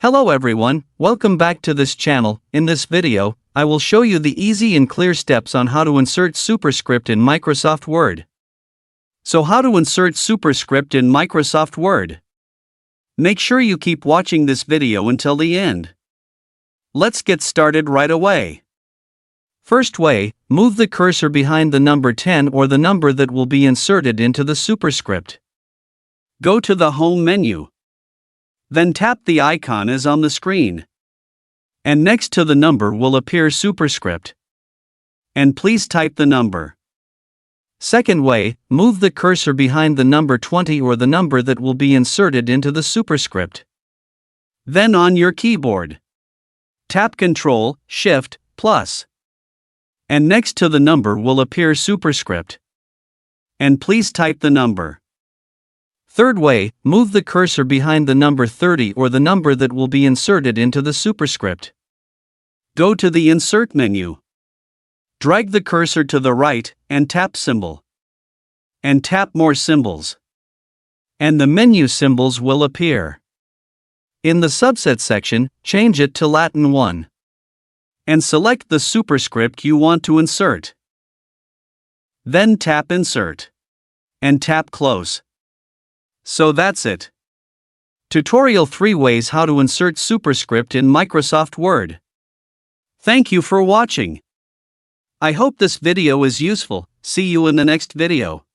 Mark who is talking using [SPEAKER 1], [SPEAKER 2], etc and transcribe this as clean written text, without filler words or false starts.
[SPEAKER 1] Hello everyone, welcome back to this channel. In this video, I will show you the easy and clear steps on how to insert Superscript in Microsoft Word. So how to insert Superscript in Microsoft Word? Make sure you keep watching this video until the end. Let's get started right away. First way, move the cursor behind the number 10 or the number that will be inserted into the Superscript. Go to the Home menu. Then tap the icon as on the screen. And next to the number will appear Superscript. And please type the number. Second way, move the cursor behind the number 20 or the number that will be inserted into the Superscript. Then on your keyboard, tap Ctrl, Shift, plus. And next to the number will appear Superscript. And please type the number. Third way, move the cursor behind the number 30 or the number that will be inserted into the Superscript. Go to the Insert menu. Drag the cursor to the right, and tap Symbol. And tap More Symbols. And the menu symbols will appear. In the Subset section, change it to Latin 1. And select the superscript you want to insert. Then tap Insert. And tap Close. So that's it. Tutorial 3 ways how to insert Superscript in Microsoft Word. Thank you for watching. I hope this video is useful. See you in the next video.